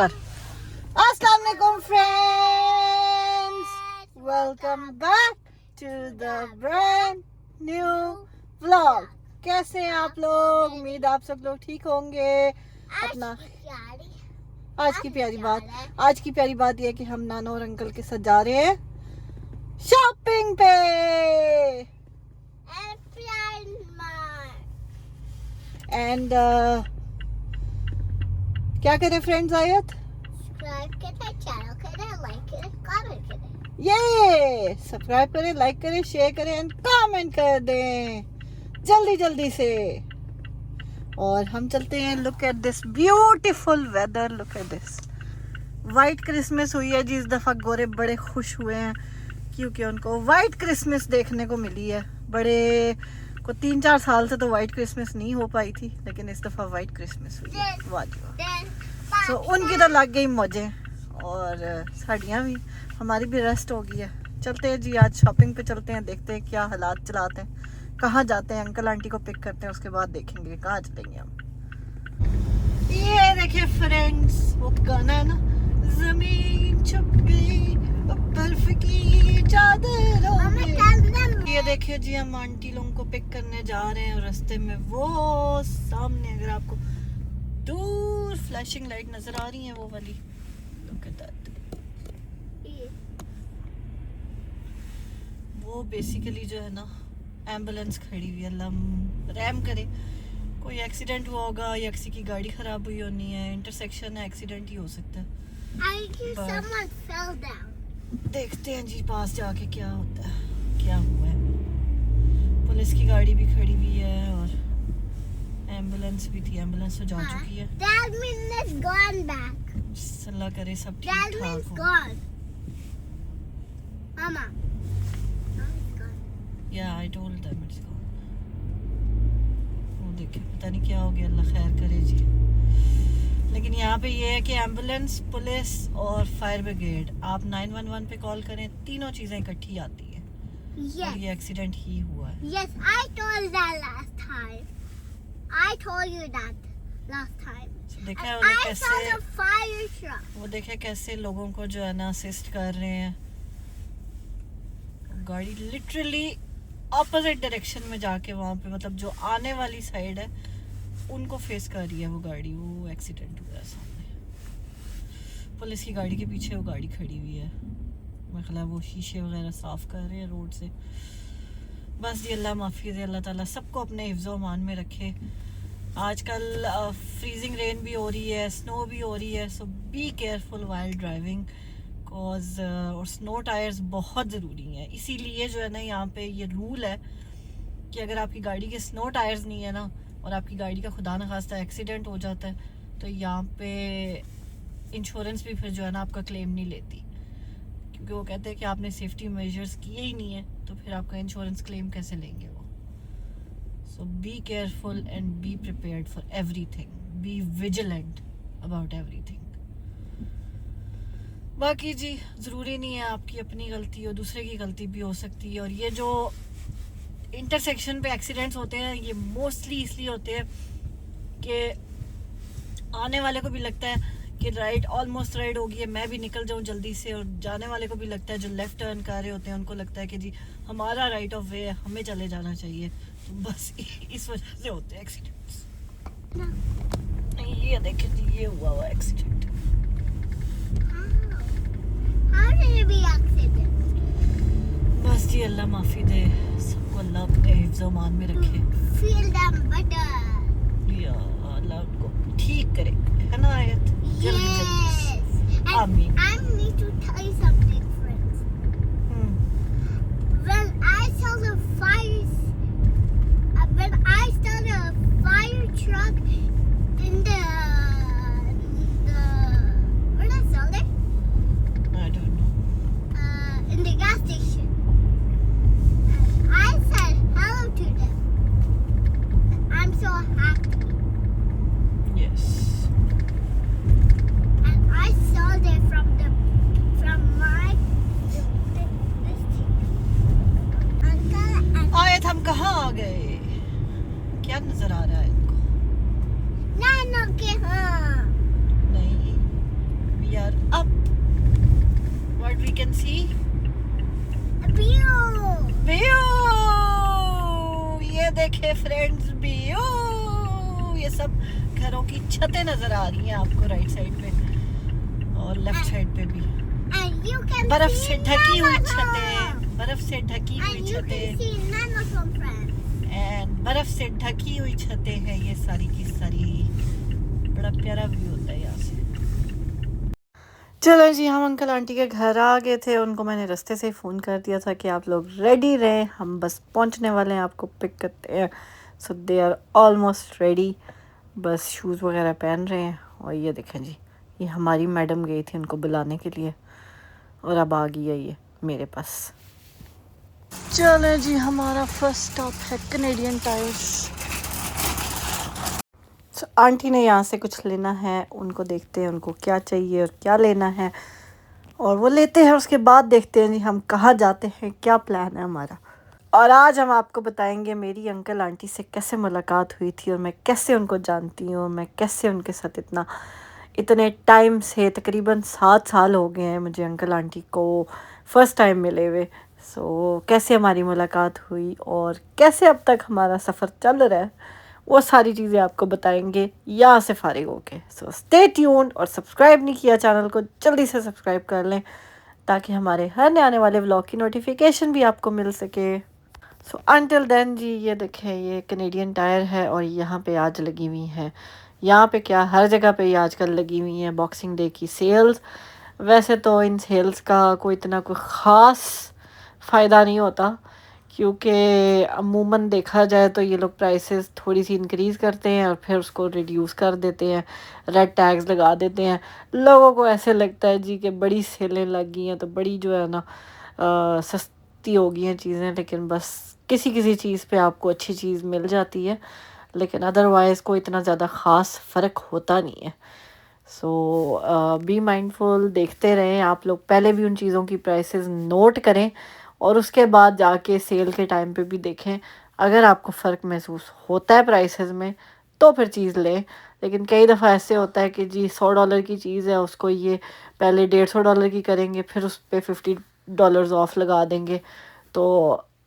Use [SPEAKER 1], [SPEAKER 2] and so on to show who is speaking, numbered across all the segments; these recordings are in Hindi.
[SPEAKER 1] अस्सलाम वालेकुम friends, welcome back to the brand new vlog. कैसे हैं आप लोग? उम्मीद आप सब लोग ठीक होंगे। अपना आज की प्यारी बात यह है कि हम नाना और अंकल के साथ जा रहे हैं शॉपिंग पे। एंड क्या करें फ्रेंड्स? आयत ये सब्सक्राइब करें, लाइक करें, शेयर करें एंड कमेंट कर दें जल्दी से। और हम चलते हैं। Look at this beautiful weather, look at this. White Christmas हुई है जी इस दफ़ा। गोरे बड़े खुश हुए हैं क्योंकि उनको वाइट क्रिसमस देखने को मिली है। बड़े को 3-4 साल से तो वाइट क्रिसमस नहीं हो पाई थी, लेकिन इस दफ़ा वाइट क्रिसमस हुई है। वाह जी वाह। सो उनकी तो लग गई मौजें और साड़ियाँ भी, हमारी भी रेस्ट हो गई है। चलते हैं जी, आज शॉपिंग पे चलते हैं, देखते हैं क्या हालात चलाते हैं, कहाँ जाते हैं। अंकल आंटी को पिक करते हैं, उसके बाद देखेंगे कहाँ चलेंगे हम। ये देखिए फ्रेंड्स, वो गाना है ना, जमीन छुप गई बर्फ की चादरों में। ये देखिए जी, हम आंटी लोगों को पिक करने जा रहे हैं। रास्ते में वो सामने अगर आपको दूर फ्लैशिंग लाइट नजर आ रही है, वो वाली, लुक एट दैट। वो बेसिकली जो है ना, एम्बुलेंस खड़ी हुई है। अल्लाह रहम करे, कोई एक्सीडेंट हुआ होगा या किसी की गाड़ी खराब हुई होनी है। इंटरसेक्शन है, एक्सीडेंट ही हो सकता है। देखते हैं जी पास जाके क्या होता है, क्या हुआ है। पुलिस की गाड़ी भी खड़ी हुई है और एम्बुलेंस भी थी। एम्बुलेंस तो जा चुकी है। अल्लाह करे सब ठीक ठाक हो। Yeah, I told them it's gone. वो देखिए पता नहीं क्या हो गया, अल्लाह खैर करे जी। लेकिन यहाँ पे ये है कि एम्बुलेंस, पुलिस और फायर ब्रिगेड, आप 911 पे कॉल करें, तीनों चीजें इकट्ठी आती है। Yes. और ये एक्सीडेंट ही हुआ है।
[SPEAKER 2] Yes, I told that last time. I told you that last time.
[SPEAKER 1] देखा
[SPEAKER 2] I
[SPEAKER 1] कैसे
[SPEAKER 2] saw the fire truck.
[SPEAKER 1] वो देखे कैसे लोगों को जो है ना असिस्ट कर रहे हैं। गाड़ी लिटरली ऑपोजिट डायरेक्शन में जाके वहाँ पे, मतलब जो आने वाली साइड है उनको फेस कर रही है वो गाड़ी। वो एक्सीडेंट हुआ है सामने। पुलिस की गाड़ी के पीछे वो गाड़ी खड़ी हुई है। मेरा ख्याल है वो शीशे वगैरह साफ कर रहे हैं रोड से। बस जी, अल्लाह माफ़ी दे, अल्लाह ताला सबको अपने हिफ्ज़ो अमान में रखे। आजकल फ्रीजिंग रेन भी हो रही है, स्नो भी हो रही है। So be careful while driving cause और स्नो टायर्स बहुत ज़रूरी हैं। इसीलिए जो है ना, यहाँ पे ये रूल है कि अगर आपकी गाड़ी के स्नो टायर्स नहीं है ना और आपकी गाड़ी का खुदा न खास्ता एक्सीडेंट हो जाता है, तो यहाँ पे इंश्योरेंस भी फिर जो है ना आपका क्लेम नहीं लेती, क्योंकि वो कहते हैं कि आपने सेफ्टी मेजर्स किए ही नहीं है, तो फिर आपका इंश्योरेंस क्लेम कैसे लेंगे वो। So be careful and be prepared for everything, be vigilant about everything. बाकी जी, ज़रूरी नहीं है आपकी अपनी गलती हो, दूसरे की गलती भी हो सकती है। और ये जो इंटरसेक्शन पे एक्सीडेंट्स होते हैं, ये मोस्टली इसलिए होते हैं कि आने वाले को भी लगता है कि राइट, ऑलमोस्ट राइट हो गई है, मैं भी निकल जाऊं जल्दी से, और जाने वाले को भी लगता है, जो लेफ़्ट टर्न कर रहे होते हैं उनको लगता है कि जी हमारा राइट ऑफ वे है, हमें चले जाना चाहिए। तो बस इस वजह से होते हैं एक्सीडेंट्स। ये देखिए जी, ये हुआ एक्सीडेंट। बस जी, अल्लाह माफ़ी दे सबको, अल्लाह अपने हिफ्ज़-ओ-मान में रखे। या अल्लाह उनको ठीक करे, है ना आयत? जल्दी आमीन।
[SPEAKER 2] I need to tell you something, friends. When I saw the fire truck in the where did I saw it?
[SPEAKER 1] I don't know.
[SPEAKER 2] In the gas station. I said hello to them. I'm so happy.
[SPEAKER 1] Yes.
[SPEAKER 2] And I saw them from the
[SPEAKER 1] can see
[SPEAKER 2] View.
[SPEAKER 1] View. ये देखे फ्रेंड्स व्यू, ये सब घरों की छतें नजर आ रही हैं आपको राइट साइड पे और लेफ्ट साइड पे भी
[SPEAKER 2] And you can
[SPEAKER 1] बर्फ
[SPEAKER 2] see
[SPEAKER 1] से ढकी हुई
[SPEAKER 2] none of
[SPEAKER 1] छतें,
[SPEAKER 2] them.
[SPEAKER 1] बर्फ से ढकी हुई
[SPEAKER 2] And you can
[SPEAKER 1] छतें
[SPEAKER 2] see none of them, friends.
[SPEAKER 1] And बर्फ से ढकी हुई छतें हैं ये सारी की सारी। बड़ा प्यारा व्यू होता है यहाँ से। चलो जी, हम अंकल आंटी के घर आ गए थे। उनको मैंने रास्ते से ही फ़ोन कर दिया था कि आप लोग रेडी रहें, हम बस पहुंचने वाले हैं, आपको पिक करते हैं। सो दे आर ऑलमोस्ट रेडी, बस शूज़ वगैरह पहन रहे हैं। और ये देखें जी, ये हमारी मैडम गई थी उनको बुलाने के लिए और अब आ गई है ये मेरे पास। चलो जी, हमारा फर्स्ट स्टॉप है कैनेडियन टायर्स। आंटी ने यहाँ से कुछ लेना है, उनको देखते हैं उनको क्या चाहिए और क्या लेना है और वो लेते हैं। उसके बाद देखते हैं जी हम कहाँ जाते हैं, क्या प्लान है हमारा। और आज हम आपको बताएंगे मेरी अंकल आंटी से कैसे मुलाकात हुई थी और मैं कैसे उनको जानती हूँ, मैं कैसे उनके साथ इतने टाइम से, तकरीबन 7 साल हो गए हैं मुझे अंकल आंटी को फ़र्स्ट टाइम मिले हुए। सो कैसे हमारी मुलाकात हुई और कैसे अब तक हमारा सफ़र चल रहा है, वो सारी चीज़ें आपको बताएंगे यहाँ से फारिग होके। सो स्टे ट्यून्ड और सब्सक्राइब नहीं किया चैनल को जल्दी से सब्सक्राइब कर लें ताकि हमारे हर नए आने वाले व्लॉग की नोटिफिकेशन भी आपको मिल सके। सो अंटिल देन जी, ये देखें ये कैनेडियन टायर है और यहाँ पे आज लगी हुई हैं, यहाँ पे क्या हर जगह पे ये आजकल लगी हुई हैं बॉक्सिंग डे की सेल्स। वैसे तो इन सेल्स का कोई इतना कोई ख़ास फ़ायदा नहीं होता क्योंकि अमूमन देखा जाए तो ये लोग प्राइसेस थोड़ी सी इंक्रीज़ करते हैं और फिर उसको रिड्यूस कर देते हैं, रेड टैग्स लगा देते हैं। लोगों को ऐसे लगता है जी कि बड़ी सेलें लग गई हैं तो बड़ी जो है ना सस्ती हो गई हैं चीज़ें, लेकिन बस किसी किसी चीज़ पे आपको अच्छी चीज़ मिल जाती है, लेकिन अदरवाइज़ कोई इतना ज़्यादा ख़ास फ़र्क होता नहीं है। सो बी माइंडफुल, देखते रहें आप लोग, पहले भी उन चीज़ों की प्राइसेस नोट करें और उसके बाद जाके सेल के टाइम पे भी देखें। अगर आपको फ़र्क महसूस होता है प्राइसेस में तो फिर चीज़ लें, लेकिन कई दफ़ा ऐसे होता है कि जी $100 की चीज़ है, उसको ये पहले $150 की करेंगे, फिर उस पर $50 ऑफ लगा देंगे तो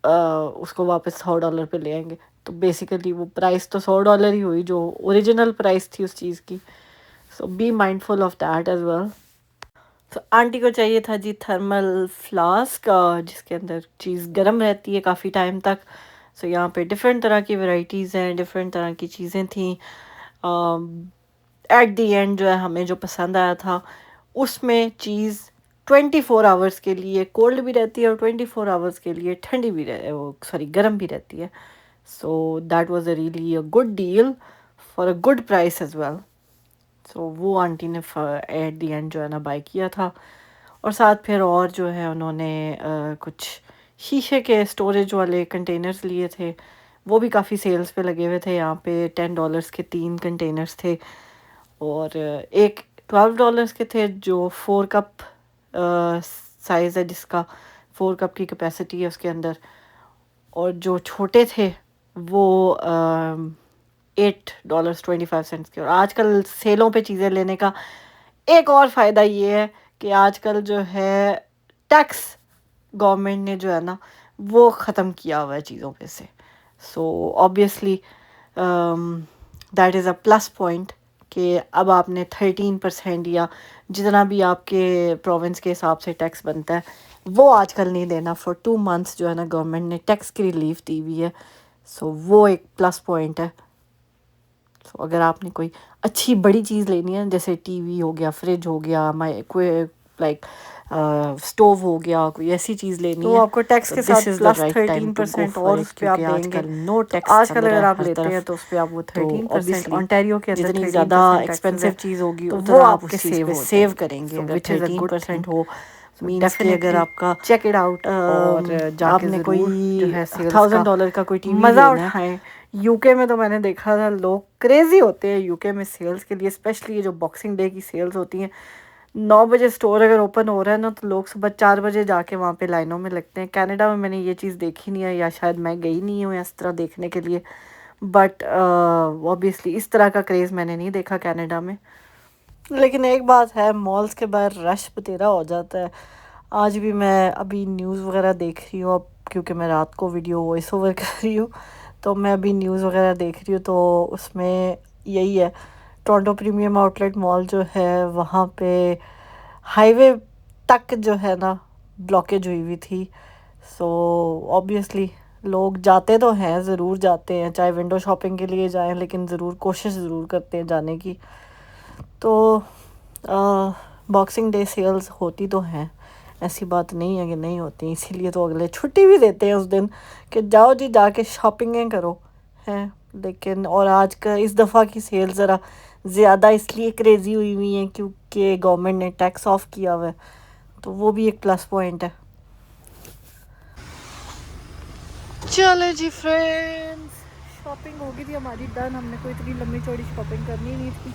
[SPEAKER 1] उसको वापस $100 पे ले आएंगे। तो बेसिकली वो प्राइस तो $100 ही हुई जो ओरिजिनल प्राइस थी उस चीज़ की। So be mindful of that as well. तो आंटी को चाहिए था जी थर्मल फ्लास्क जिसके अंदर चीज़ गर्म रहती है काफ़ी टाइम तक। सो यहाँ पे डिफरेंट तरह की वैरायटीज़ हैं, डिफरेंट तरह की चीज़ें थी। एट दी एंड जो है हमें जो पसंद आया था उसमें चीज़ 24 आवर्स के लिए कोल्ड भी रहती है और 24 आवर्स के लिए ठंडी भी गर्म भी रहती है। So that was a really a good deal for a good price as well. So वो आंटी ने एट दी एंड जो है ना बाय किया था। और साथ फिर और जो है उन्होंने कुछ शीशे के स्टोरेज वाले कंटेनर्स लिए थे, वो भी काफ़ी सेल्स पे लगे हुए थे। यहाँ पे $10 के 3 कंटेनर्स थे और एक $12 के थे जो 4 कप साइज़ है, जिसका 4 कप की कैपेसिटी है उसके अंदर। और जो छोटे थे वो $8.25 के। और आजकल सेलों पे चीज़ें लेने का एक और फ़ायदा ये है कि आजकल जो है टैक्स गवर्नमेंट ने जो है ना वो ख़त्म किया हुआ है चीज़ों पे से। So obviously that is a plus point कि अब आपने 13% या जितना भी आपके प्रोविंस के हिसाब से टैक्स बनता है वो आजकल नहीं देना। फॉर 2 मंथ्स जो है ना गवर्नमेंट ने टैक्स की रिलीफ दी हुई है। सो वो एक प्लस पॉइंट है। सो अगर आपने कोई अच्छी बड़ी चीज़ लेनी है जैसे टीवी हो गया, फ्रिज हो गया, कोई लाइक स्टोव हो गया, कोई ऐसी चीज़ लेनी तो है आपको टैक्स के साथ प्लस 13% और उस पर आप देंगे। नो टैक्स आजकल अगर आप लेते हैं तो उस पर आप वो 13% ऑन्टेरियो के अंदर जितनी ज़्यादा एक्सपेंसिव चीज़ होगी तो वो आपके सेव करेंगे। अगर 13% हो मीन्स कि अगर आपका चेक इट आउट और आपने कोई $1,000 का कोई टीवी मज़ा उठाएं। यूके में तो मैंने देखा था लोग क्रेज़ी होते हैं यूके में सेल्स के लिए, स्पेशली ये जो बॉक्सिंग डे की सेल्स होती हैं। 9 बजे स्टोर अगर ओपन हो रहा है ना तो लोग सुबह 4 बजे जाके वहाँ पे लाइनों में लगते हैं। कनाडा में मैंने ये चीज़ देखी नहीं है या शायद मैं गई नहीं हूँ इस तरह देखने के लिए, बट ऑब्वियसली इस तरह का क्रेज़ मैंने नहीं देखा कनाडा में। लेकिन एक बात है, मॉल्स के बाहर रश बतेरा हो जाता है। आज भी मैं अभी न्यूज़ वगैरह देख रही हूँ अब, क्योंकि मैं रात को वीडियो वॉइस ओवर कर रही हूँ, तो मैं अभी न्यूज़ वगैरह देख रही हूँ। तो उसमें यही है, टोरंटो प्रीमियम आउटलेट मॉल जो है वहाँ पे हाईवे तक जो है ना ब्लॉकेज हुई हुई थी। सो ऑब्वियसली लोग जाते तो हैं, ज़रूर जाते हैं, चाहे विंडो शॉपिंग के लिए जाएं, लेकिन ज़रूर कोशिश ज़रूर करते हैं जाने की। तो बॉक्सिंग डे सेल्स होती तो हैं, ऐसी बात नहीं है कि नहीं होती, इसीलिए तो अगले छुट्टी भी देते हैं उस दिन कि जाओ जी जाके शॉपिंगें करो हैं। लेकिन और आज का इस दफ़ा की सेल ज़रा ज़्यादा इसलिए क्रेज़ी हुई हुई है क्योंकि गवर्नमेंट ने टैक्स ऑफ किया हुआ है, तो वो भी एक प्लस पॉइंट है। चलो जी फ्रेंड्स, शॉपिंग हो गई थी हमारी डन, हमने कोई इतनी लंबी चौड़ी शॉपिंग करनी नहीं थी।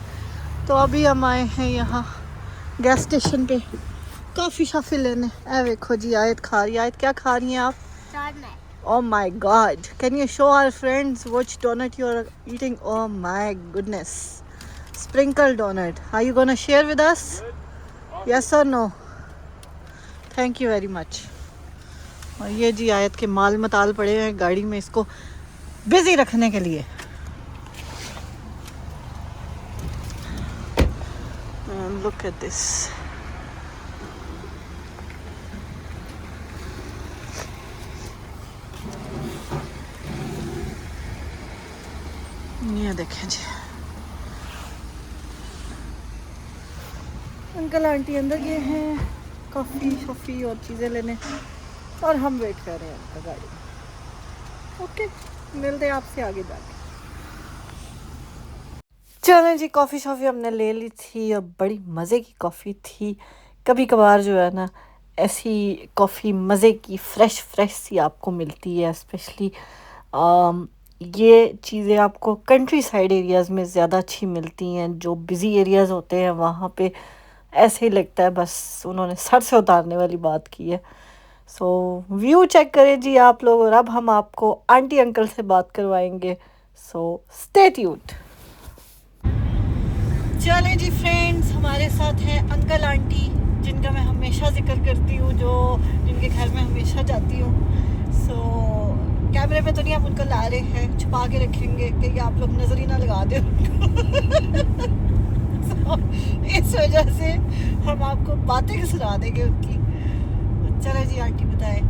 [SPEAKER 1] तो अभी हम आए हैं यहाँ गैस स्टेशन पे कॉफ़ी शॉफ़ी लेने। ए देखो जी आयत खा रही है। आयत क्या खा रही हैं आप? Oh my God! Can you show our friends which donut you are eating? Oh my goodness! Sprinkle donut. Are you gonna share with us? Yes or no? Thank you very much. और ये जी आयत के माल मताल पड़े हैं गाड़ी में इसको बिजी रखने के लिए। Look at this. ये देखें जी, अंकल आंटी अंदर गए हैं कॉफ़ी शॉफ़ी और चीज़ें लेने, और हम वेट कर रहे हैं आपका गाड़ी में। ओके, मिलते हैं आपसे आगे जाके। चलें जी, कॉफ़ी शॉफ़ी हमने ले ली थी और बड़ी मज़े की कॉफ़ी थी। कभी कभार जो है ना ऐसी कॉफ़ी मज़े की फ्रेश सी आपको मिलती है, स्पेशली ये चीज़ें आपको कंट्री साइड एरियाज़ में ज़्यादा अच्छी मिलती हैं। जो बिज़ी एरियाज़ होते हैं वहाँ पे ऐसे ही लगता है बस उन्होंने सर से उतारने वाली बात की है। सो व्यू चेक करें जी आप लोग, और अब हम आपको आंटी अंकल से बात करवाएंगे। So stay tuned. चले जी फ्रेंड्स, हमारे साथ हैं अंकल आंटी जिनका मैं हमेशा जिक्र करती हूँ, जो जिनके घर में हमेशा जाती हूँ। सो कैमरे पे तो नहीं हम उनको ला रहे हैं, छुपा के रखेंगे कि आप लोग नजर ही ना लगा दें so, इस वजह से हम आपको बातें सुना देंगे उनकी। चलो जी आंटी बताएं।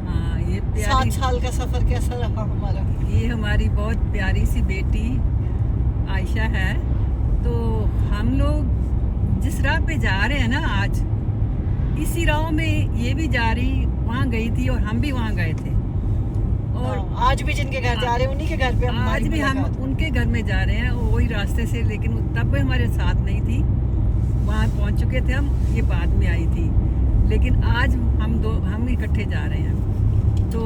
[SPEAKER 3] हाँ, ये
[SPEAKER 1] 7 साल का सफर कैसा रहा हमारा?
[SPEAKER 3] ये हमारी बहुत प्यारी सी बेटी आयशा है। तो हम लोग जिस राह पे जा रहे हैं ना आज, इसी राह में ये भी जा रही, वहाँ गई थी और हम भी वहाँ गए थे। और
[SPEAKER 1] आज भी जिनके घर जा रहे हैं उन्हीं के घर पे
[SPEAKER 3] आज भी हम उनके घर में जा रहे हैं, वही रास्ते से, लेकिन तब भी हमारे साथ नहीं थी, वहाँ पहुँच चुके थे हम, ये बाद में आई थी। लेकिन आज हम इकट्ठे जा रहे हैं। तो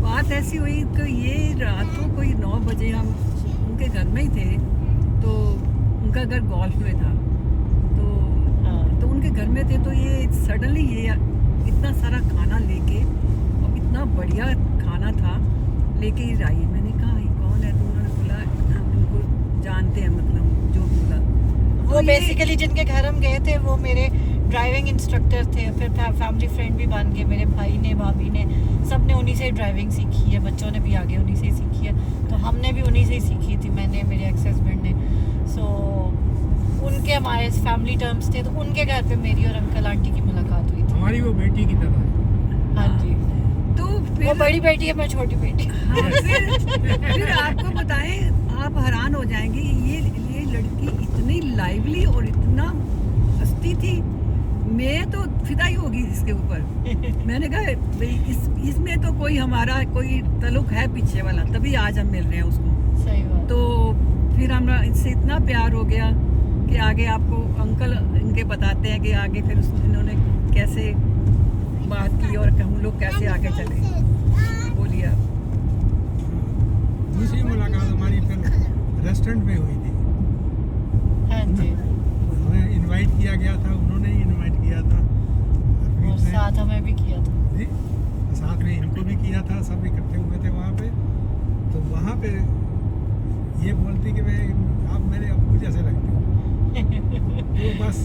[SPEAKER 3] बात ऐसी हुई कि ये रात को कोई 9 बजे हम उनके घर में ही थे, तो उनका घर गोल्फ में था, तो उनके घर में थे, तो ये सडनली ये इतना सारा खाना लेके, और इतना बढ़िया खाना था, लेके आई। मैंने कहा ये कौन है? तो उन्होंने बोला हम इनको जानते हैं, मतलब जो बोला
[SPEAKER 1] वो
[SPEAKER 3] तो
[SPEAKER 1] बेसिकली जिनके घर हम गए थे वो मेरे ड्राइविंग इंस्ट्रक्टर थे, फिर फैमिली फ्रेंड भी बन गए। मेरे भाई ने, भाभी ने, सब ने उन्हीं से ड्राइविंग सीखी है, बच्चों ने भी आगे उन्हीं से ही सीखी है, तो हमने भी उन्हीं से ही सीखी थी, मैंने, मेरे एक्स हस्बैंड ने। सो उनके हमारे फैमिली टर्म्स थे, तो उनके घर पे मेरी और अंकल आंटी की मुलाकात हुई थी।
[SPEAKER 4] हमारी वो बेटी की तरह है।
[SPEAKER 1] हाँ जी,
[SPEAKER 3] तो फिर
[SPEAKER 1] वो बड़ी बेटी है, मैं छोटी बेटी।
[SPEAKER 3] हाँ, फिर आपको बताएं, आप हैरान हो जाएंगे, ये लड़की इतनी लाइवली और इतना हंसती थी, मैं तो फिदा ही होगी इसके ऊपर। मैंने कहा भाई इसमें तो कोई हमारा कोई ताल्लुक है पीछे वाला, तभी आज हम मिल रहे हैं उसको।
[SPEAKER 1] सही बात।
[SPEAKER 3] तो फिर हमरा इससे इतना प्यार हो गया कि आगे आपको अंकल इनके बताते हैं कि आगे फिर इन्होंने कैसे बात की और हम लोग कैसे आगे चले। बोलिए आप।
[SPEAKER 4] दूसरी मुलाकात हमारी फिर रेस्टोरेंट में हुई थी।
[SPEAKER 1] हाँ जी,
[SPEAKER 4] हमें इनवाइट किया गया था, उन्होंने ही इनवाइट किया था,
[SPEAKER 1] और साथ हमें भी किया था
[SPEAKER 4] जी, साथ में इनको भी किया था, सब इकट्ठे हुए थे वहाँ पे। तो वहाँ पे ये बोलती कि मैं आप मेरे अब्बू जैसे लगते हो। तो बस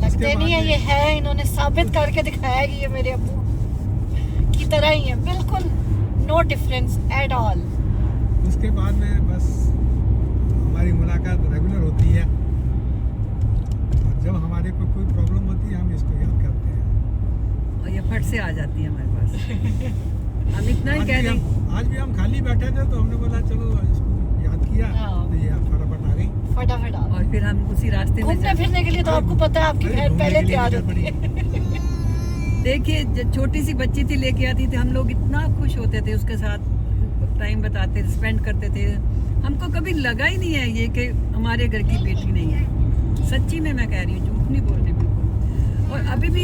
[SPEAKER 1] लगते
[SPEAKER 4] उसके
[SPEAKER 1] नहीं है
[SPEAKER 4] बाद
[SPEAKER 1] ये है, इन्होंने साबित करके दिखाया कि ये मेरे अब्बू की तरह ही है, बिल्कुल नो डिफरेंस एट ऑल।
[SPEAKER 4] उसके बाद में बस हमारी मुलाकात रेगुलर होती है, और जब हमारे को कोई प्रॉब्लम होती है हम इसको याद करते हैं।
[SPEAKER 3] और ये फट से आ जाती है हमारे पास। हम इतना ही कह दें,
[SPEAKER 4] आज भी हम खाली बैठे थे तो हमने बोला चलो इसको याद किया,
[SPEAKER 1] हाँ।
[SPEAKER 4] तो ये फटाफट आ गई।
[SPEAKER 1] फटाफट आओ।
[SPEAKER 3] और फिर हम उसी रास्ते में
[SPEAKER 1] घूमने फिरने के लिए तो आपको पता है आपकी
[SPEAKER 4] अरे
[SPEAKER 1] बहन
[SPEAKER 4] घूमने
[SPEAKER 1] पहले
[SPEAKER 4] के लिए
[SPEAKER 1] तैयार
[SPEAKER 4] निकल
[SPEAKER 1] होती है।
[SPEAKER 3] देखिए, जब छोटी सी बच्ची थी लेके आती थी, हम लोग इतना खुश होते थे उसके साथ, टाइम बताते स्पेंड करते थे। हमको कभी लगा ही नहीं है ये कि हमारे घर की बेटी नहीं है। सच्ची में मैं कह रही हूँ, झूठ नहीं बोल रही बिल्कुल। और अभी भी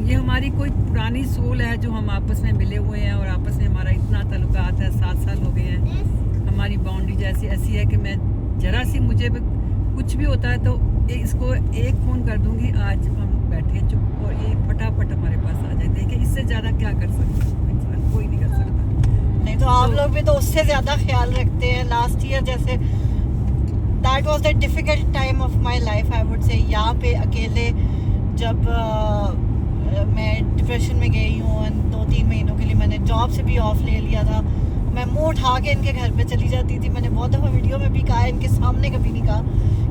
[SPEAKER 3] ये हमारी कोई पुरानी सोल है जो हम आपस में मिले हुए हैं, और आपस में हमारा इतना ताल्लुकात है, 7 साल हो गए हैं। हमारी बाउंड्री जैसी ऐसी है कि मैं जरा सी मुझे भी कुछ भी होता है तो इसको एक फ़ोन कर दूंगी, आज हम बैठे चुप, और ये फटाफट हमारे पास आ जाए। देखिए, इससे ज़्यादा क्या कर सकता है इंसान, कोई नहीं कर सकता।
[SPEAKER 1] नहीं तो आप लोग भी तो उससे ज्यादा ख्याल रखते हैं। लास्ट ईयर जैसे that was the difficult time of my life, I would say. यहाँ पे अकेले जब मैं डिप्रेशन में गई हूँ, 2-3 महीनों के लिए मैंने जॉब से भी ऑफ ले लिया था। मैं मुंह उठा के इनके घर पे चली जाती थी। मैंने बहुत दफ़ा वीडियो में भी कहा है, इनके सामने कभी नहीं कहा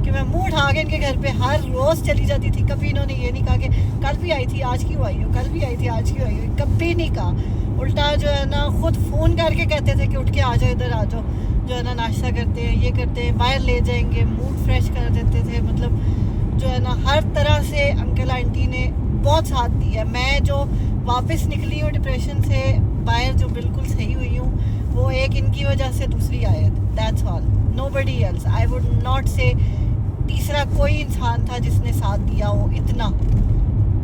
[SPEAKER 1] कि मैं मुंह उठा के इनके घर पे हर रोज़ चली जाती थी। कभी इन्होंने ये नहीं कहा कि कल भी आई थी आज क्यों आई हो, कल भी आई थी आज क्यों आई हो, कभी नहीं कहा। उल्टा जो है ना खुद फ़ोन करके कहते थे कि उठ के आ जाओ, इधर आ जाओ, जो है ना नाश्ता करते हैं, ये करते हैं, बाहर ले जाएंगे, मूड फ्रेश कर देते थे। मतलब जो है ना हर तरह से अंकल आंटी ने बहुत साथ दिया। मैं जो वापस निकली हूँ डिप्रेशन से बाहर, जो बिल्कुल सही हुई हूँ, वो एक इनकी वजह से, दूसरी आयत, that's all, nobody else. I would not से तीसरा कोई इंसान था जिसने साथ दिया हो इतना।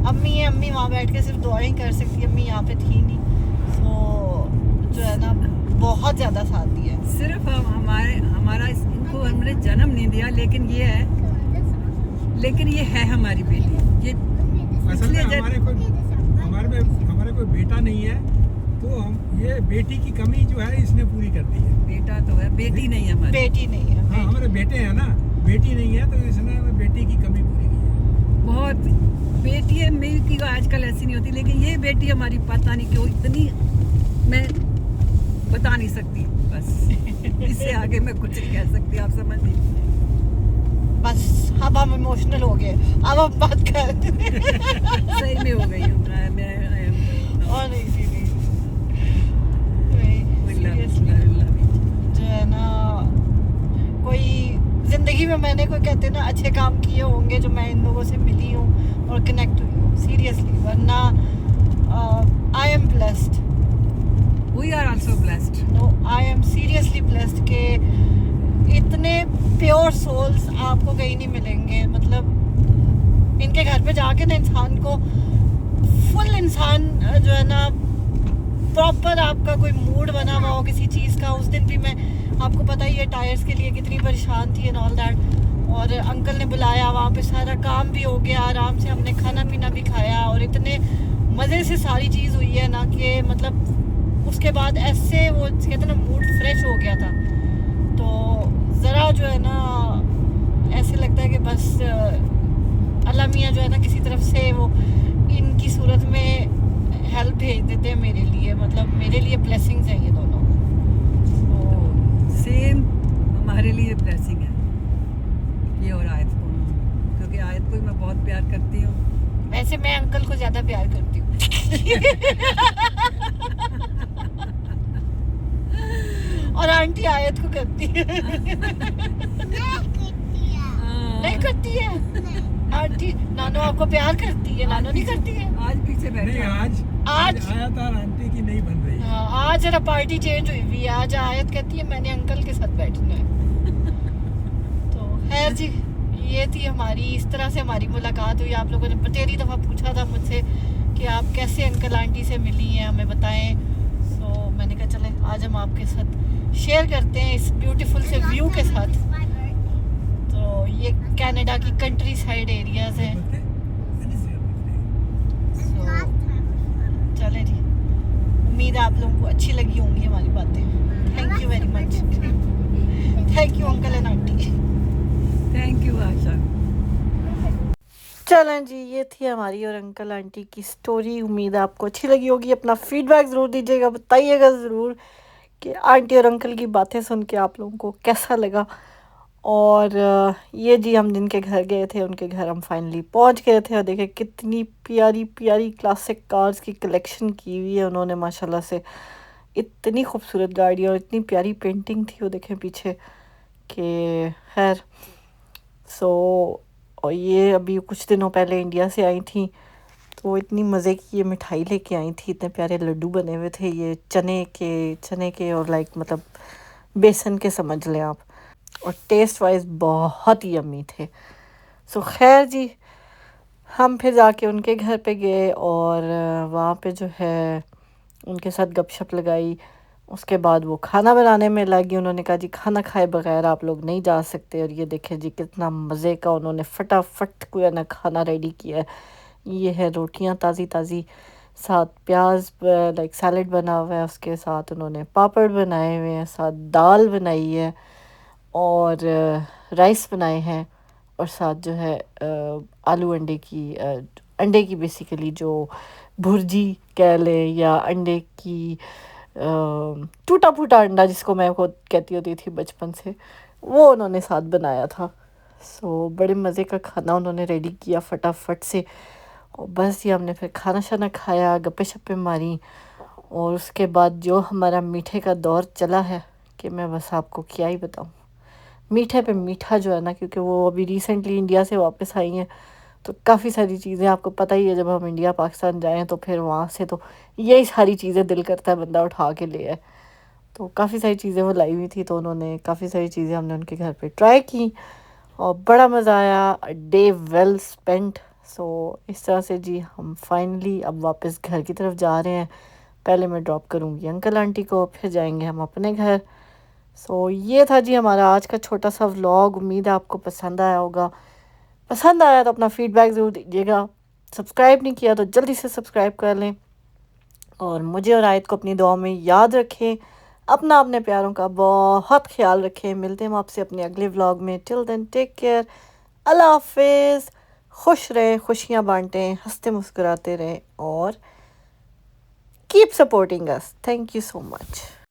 [SPEAKER 1] अम्मी है, अम्मी वहाँ बैठ के सिर्फ दुआएं कर सकती, अम्मी यहाँ पे थी नहीं, तो जो है ना बहुत ज़्यादा साथ दिया।
[SPEAKER 3] सिर्फ हमारा इनको हमने जन्म नहीं दिया, लेकिन ये है हमारी बेटी। ये
[SPEAKER 4] असल में
[SPEAKER 3] इसलिए
[SPEAKER 4] हमारे कोई बेटा नहीं है, तो हम ये बेटी की कमी जो है इसने पूरी कर दी है।
[SPEAKER 3] बेटा तो है, बेटी नहीं है हमारी।
[SPEAKER 1] बेटी नहीं है,
[SPEAKER 4] हाँ, हमारे बेटे हैं ना, बेटी नहीं है, तो इसने बेटी की कमी पूरी की है।
[SPEAKER 3] बहुत बेटी है मेरी की आजकल ऐसी नहीं होती, लेकिन ये बेटी हमारी पता नहीं क्यों इतनी, मैं बता नहीं सकती। बस इससे आगे मैं कुछ नहीं कह सकती, आप समझ लीजिए।
[SPEAKER 1] बस अब हम इमोशनल हो गए, अब हम बात कर
[SPEAKER 3] सही में हो गई हूँ मैं।
[SPEAKER 1] और नहीं सीधी जो है ना, कोई जिंदगी में मैंने कोई कहते ना अच्छे काम किए होंगे जो मैं इन लोगों से मिली हूँ और कनेक्ट हुई हूँ, सीरियसली। वरना I am blessed,
[SPEAKER 3] we are also blessed.
[SPEAKER 1] No I am seriously blessed के इतने प्योर सोल्स आपको कहीं नहीं मिलेंगे। मतलब इनके घर पे जाके ना इंसान को फुल इंसान जो है ना प्रॉपर आपका कोई मूड बना हुआ हो किसी चीज़ का। उस दिन भी मैं, आपको पता ही है, टायर्स के लिए कितनी परेशान थी एंड ऑल दैट, और अंकल ने बुलाया, वहाँ पे सारा काम भी हो गया, आराम से हमने खाना पीना भी खाया, और इतने मज़े से सारी चीज़ हुई है ना कि मतलब उसके बाद ऐसे वो कहते ना मूड फ्रेश हो गया था। तो ज़रा जो है ना ऐसे लगता है कि बस अल्लाह मियाँ जो है ना किसी तरफ से वो इनकी सूरत में हेल्प भेज देते हैं मेरे लिए। मतलब मेरे लिए ब्लेसिंग्स हैं ये दोनों।
[SPEAKER 3] सेम हमारे लिए ब्लेसिंग है ये और आयत को, क्योंकि आयत को मैं बहुत प्यार करती हूँ।
[SPEAKER 1] वैसे मैं अंकल को ज़्यादा प्यार करती हूँ। और आंटी आयत को करती है। नहीं करती है आंटी, नानो आपको प्यार करती है, नानो नहीं करती है।
[SPEAKER 3] आज पीछे
[SPEAKER 4] नहीं,
[SPEAKER 3] बैठे
[SPEAKER 4] आज आया था आंटी की नहीं बन रही।
[SPEAKER 1] हाँ, आज जरा पार्टी चेंज हुई हुई है। आज आयत कहती है मैंने अंकल के साथ बैठना है। तो खैर जी, ये थी हमारी, इस तरह से हमारी मुलाकात हुई। आप लोगों ने बतेरी दफ़ा पूछा था मुझसे कि आप कैसे अंकल आंटी से मिली हैं, हमें बताएं। तो मैंने कहा चले आज हम आपके साथ शेयर करते हैं इस ब्यूटीफुल से व्यू के साथ। तो ये कनाडा की कंट्री साइड एरियाज हैं। चले जी, उम्मीद है आप लोगों को अच्छी लगी होंगी हमारी बातें। Thank you very much. Thank you uncle and aunty.
[SPEAKER 3] Thank you Asha.
[SPEAKER 1] चलें जी, ये थी हमारी और अंकल आंटी की स्टोरी। उम्मीद है आपको अच्छी लगी होगी। अपना फीडबैक ज़रूर दीजिएगा, बताइएगा ज़रूर कि आंटी और अंकल की बातें सुन के आप लोगों को कैसा लगा। और ये जी हम जिनके घर गए थे उनके घर हम फाइनली पहुंच गए थे और देखे कितनी प्यारी प्यारी क्लासिक कार्स की कलेक्शन की हुई है उन्होंने माशाल्लाह से। इतनी खूबसूरत गाड़ी और इतनी प्यारी पेंटिंग थी वो देखें पीछे कि खैर। सो और ये अभी कुछ दिनों पहले इंडिया से आई थी तो इतनी मज़े की ये मिठाई लेके आई थी। इतने प्यारे लड्डू बने हुए थे ये चने के और लाइक मतलब बेसन के समझ लें आप। और टेस्ट वाइज बहुत ही यम्मी थे। सो खैर जी हम फिर जाके उनके घर पे गए और वहाँ पे जो है उनके साथ गपशप लगाई। उसके बाद वो खाना बनाने में लगी। उन्होंने कहा जी खाना खाए बगैर आप लोग नहीं जा सकते। और ये देखें जी कितना मज़े का उन्होंने फटाफट कोई ना खाना रेडी किया है। ये है रोटियां ताज़ी ताज़ी, साथ प्याज लाइक सैलेड बना हुआ है, उसके साथ उन्होंने पापड़ बनाए हुए हैं, साथ दाल बनाई है और राइस बनाए हैं और साथ जो है आलू अंडे की बेसिकली जो भुर्जी कह लें या अंडे की टूटा फूटा अंडा जिसको मैं खुद कहती होती थी बचपन से, वो उन्होंने साथ बनाया था। सो बड़े मज़े का खाना उन्होंने रेडी किया फटाफट से। और बस ये हमने फिर खाना शाना खाया, गप्पे शप्पे मारी और उसके बाद जो हमारा मीठे का दौर चला है कि मैं बस आपको क्या ही बताऊँ। मीठे पे मीठा जो है ना, क्योंकि वो अभी रिसेंटली इंडिया से वापस आई हैं तो काफ़ी सारी चीज़ें आपको पता ही है जब हम इंडिया पाकिस्तान जाएं तो फिर वहाँ से तो यही सारी चीज़ें दिल करता है बंदा उठा के ले आए। तो काफ़ी सारी चीज़ें वो लाई हुई थी तो उन्होंने काफ़ी सारी चीज़ें हमने उनके घर पे ट्राई की और बड़ा मज़ा आया। Day well spent. सो इस तरह से जी हम फाइनली अब वापस घर की तरफ जा रहे हैं। पहले मैं ड्रॉप करूँगी अंकल आंटी को, फिर जाएंगे हम अपने घर। सो ये था जी हमारा आज का छोटा सा व्लॉग। उम्मीद है आपको पसंद आया होगा। पसंद आया तो अपना फीडबैक ज़रूर दीजिएगा। सब्सक्राइब नहीं किया तो जल्दी से सब्सक्राइब कर लें और मुझे और आयत को अपनी दुआ में याद रखें। अपना अपने प्यारों का बहुत ख्याल रखें। मिलते हैं हम आपसे अपने अगले व्लॉग में। Till then take care. अल्लाह हाफिज़। खुश रहें, खुशियाँ बांटें, हंसते मुस्कुराते रहें और keep supporting us. Thank you so much.